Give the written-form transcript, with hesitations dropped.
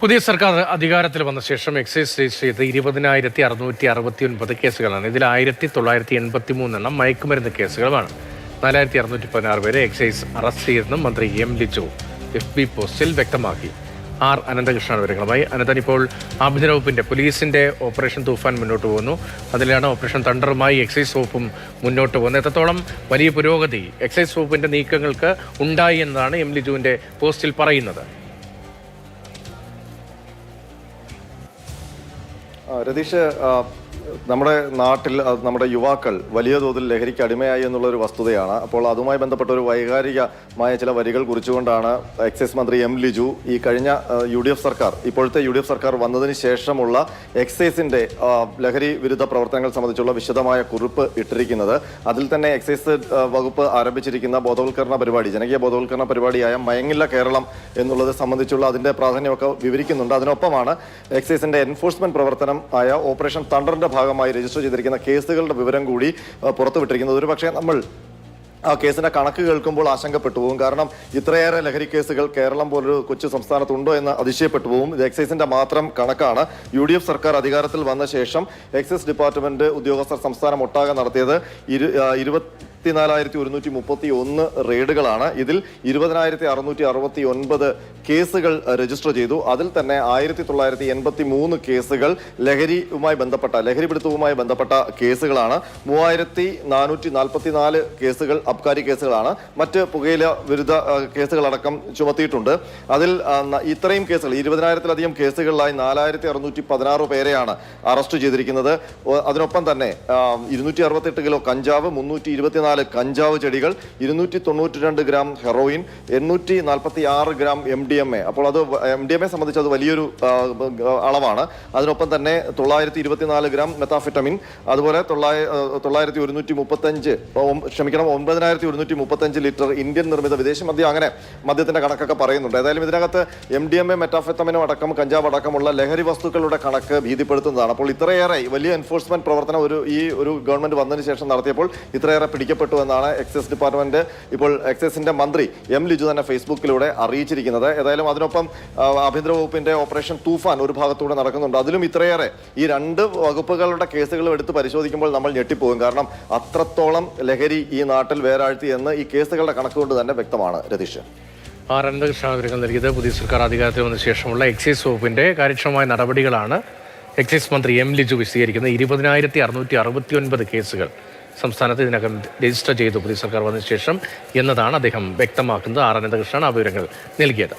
പുതിയ സർക്കാർ അധികാരത്തിൽ വന്ന ശേഷം എക്സൈസ് രജിസ്റ്റർ ചെയ്ത് 20,669 കേസുകളാണ്. ഇതിൽ 1,983 മയക്കുമരുന്ന് കേസുകളുമാണ്. 4,616 പേരെ എക്സൈസ് അറസ്റ്റ് ചെയ്തെന്നും മന്ത്രി എം ലിജു FB പോസ്റ്റിൽ വ്യക്തമാക്കി. ആർ അനന്തകൃഷ്ണൻ വിവരങ്ങളുമായി. അനന്തൻ, ഇപ്പോൾ ആഭ്യന്തര വകുപ്പിന്റെ പോലീസിന്റെ ഓപ്പറേഷൻ തൂഫാൻ മുന്നോട്ട് പോകുന്നു. അതിലാണ് ഓപ്പറേഷൻ തണ്ടറുമായി എക്സൈസ് വകുപ്പും മുന്നോട്ട് പോകുന്നത്. എത്രത്തോളം വലിയ പുരോഗതി എക്സൈസ് വകുപ്പിന്റെ നീക്കങ്ങൾക്ക് ഉണ്ടായി എന്നതാണ് എം ലിജുവിന്റെ പോസ്റ്റിൽ പറയുന്നത്. രതീഷ്, നമ്മുടെ നാട്ടിൽ നമ്മുടെ യുവാക്കൾ വലിയ തോതിൽ ലഹരിക്ക് അടിമയായി എന്നുള്ളൊരു വസ്തുതയാണ്. അപ്പോൾ അതുമായി ബന്ധപ്പെട്ട ഒരു വൈകാരികമായ ചില വരികൾ കുറിച്ചുകൊണ്ടാണ് എക്സൈസ് മന്ത്രി എം ലിജു ഈ കഴിഞ്ഞ ഇപ്പോഴത്തെ യു ഡി എഫ് സർക്കാർ വന്നതിന് ശേഷമുള്ള എക്സൈസിന്റെ ലഹരി വിരുദ്ധ പ്രവർത്തനങ്ങൾ സംബന്ധിച്ചുള്ള വിശദമായ കുറിപ്പ് ഇട്ടിരിക്കുന്നത്. അതിൽ തന്നെ എക്സൈസ് വകുപ്പ് ആരംഭിച്ചിരിക്കുന്ന ബോധവൽക്കരണ പരിപാടി, ജനകീയ ബോധവൽക്കരണ പരിപാടിയായ മയങ്ങില്ല കേരളം എന്നുള്ളത് സംബന്ധിച്ചുള്ള അതിന്റെ പ്രാധാന്യമൊക്കെ വിവരിക്കുന്നുണ്ട്. അതിനൊപ്പമാണ് എക്സൈസിന്റെ എൻഫോഴ്സ്മെന്റ് പ്രവർത്തനം ആയ ഓപ്പറേഷൻ തണ്ടറിന്റെ ഭാഗമായി രജിസ്റ്റർ ചെയ്തിരിക്കുന്ന കേസുകളുടെ വിവരം കൂടി പുറത്തുവിട്ടിരിക്കുന്നത്. ഒരു പക്ഷേ നമ്മൾ ആ കേസിന്റെ കണക്ക് കേൾക്കുമ്പോൾ ആശങ്കപ്പെട്ടു പോകും. കാരണം ഇത്രയേറെ ലഹരി കേസുകൾ കേരളം പോലൊരു കൊച്ചു സംസ്ഥാനത്തുണ്ടോ എന്ന് അതിശയപ്പെട്ടു പോകും. ഇത് എക്സൈസിന്റെ മാത്രം കണക്കാണ്. UDF സർക്കാർ അധികാരത്തിൽ വന്ന ശേഷം എക്സൈസ് ഡിപ്പാർട്ട്മെന്റ് ഉദ്യോഗസ്ഥർ സംസ്ഥാനം ഒട്ടാകെ നടത്തിയത് 24,131 റെയ്ഡുകളാണ്. ഇതിൽ 20,669 കേസുകൾ രജിസ്റ്റർ ചെയ്തു. അതിൽ തന്നെ 1,983 കേസുകൾ ലഹരി പിടുത്തവുമായി ബന്ധപ്പെട്ട കേസുകളാണ്. 3,444 കേസുകൾ അബ്കാരി കേസുകളാണ്. മറ്റ് പുകയില വിരുദ്ധ കേസുകളടക്കം ചുമത്തിയിട്ടുണ്ട്. അതിൽ ഇത്രയും കേസുകൾ 20,000-ലധികം കേസുകളിലായി 4,616 പേരെയാണ് അറസ്റ്റ് ചെയ്തിരിക്കുന്നത്. അതിനൊപ്പം തന്നെ 268 കിലോ കഞ്ചാവ്, 324 കഞ്ചാവ് ചെടികൾ, 292 ഗ്രാം ഹെറോയിൻ, 846 ഗ്രാം MDMA. അപ്പോൾ അത് MDMA സംബന്ധിച്ച് അത് വലിയൊരു അളവാണ്. അതിനൊപ്പം തന്നെ 924 ഗ്രാം മെത്താഫെറ്റമിൻ, അതുപോലെ 9,135 ലിറ്റർ ഇന്ത്യൻ നിർമ്മിത വിദേശ മദ്യം, അങ്ങനെ മദ്യത്തിന്റെ കണക്കൊക്കെ പറയുന്നുണ്ട്. ഏതായാലും ഇതിനകത്ത് MDMA, മെറ്റാഫെറ്റമിനും അടക്കം കഞ്ചാവ് അടക്കമുള്ള ലഹരി വസ്തുക്കളുടെ കണക്ക് ഭീതിപ്പെടുത്തുന്നതാണ്. അപ്പോൾ ഇത്രയേറെ വലിയ എൻഫോഴ്സ്മെന്റ് പ്രവർത്തനം ഈ ഒരു ഗവൺമെന്റ് വന്നതിന് ശേഷം നടത്തിയപ്പോൾ ഇത്രയേറെ പിടിക്കപ്പെട്ടു എന്നാണ് എക്സൈസ് ഡിപ്പാർട്ട്മെന്റ് ഇപ്പോൾ എക്സൈസിന്റെ മന്ത്രി എം ലിജു തന്നെ ഫേസ്ബുക്കിലൂടെ അറിയിച്ചിരിക്കുന്നത്. ഏതായാലും അതിനൊപ്പം ആഭ്യന്തര വകുപ്പിന്റെ ഓപ്പറേഷൻ തൂഫാൻ ഒരു ഭാഗത്തൂടെ നടക്കുന്നുണ്ട്. അതിലും ഇത്രയേറെ ഈ രണ്ട് വകുപ്പുകളുടെ കേസുകളും എടുത്ത് പരിശോധിക്കുമ്പോൾ നമ്മൾ ഞെട്ടിപ്പോകും. കാരണം അത്രത്തോളം ലഹരി ഈ നാട്ടിൽ വേരാഴ്ത്തി എന്ന് ഈ കേസുകളുടെ കണക്കുകൊണ്ട് തന്നെ വ്യക്തമാണ്. രതീഷ്, ആർ അനന്തകൃഷ്ണ വിവരങ്ങൾ നൽകിയത്. പുതിയ സർക്കാർ അധികാരത്തിൽ വന്ന ശേഷമുള്ള എക്സൈസ് വകുപ്പിന്റെ കാര്യക്ഷമമായ നടപടികളാണ് എക്സൈസ് മന്ത്രി എം ലിജു വിശദീകരിക്കുന്നത്. 20,669 കേസുകൾ സംസ്ഥാനത്ത് ഇതിനകം രജിസ്റ്റർ ചെയ്തു പുതിയ സർക്കാർ വന്നതിന് ശേഷം എന്നതാണ് അദ്ദേഹം വ്യക്തമാക്കുന്നത്. ആർ അനന്തകൃഷ്ണൻ ആ വിവരങ്ങൾ നൽകിയത്.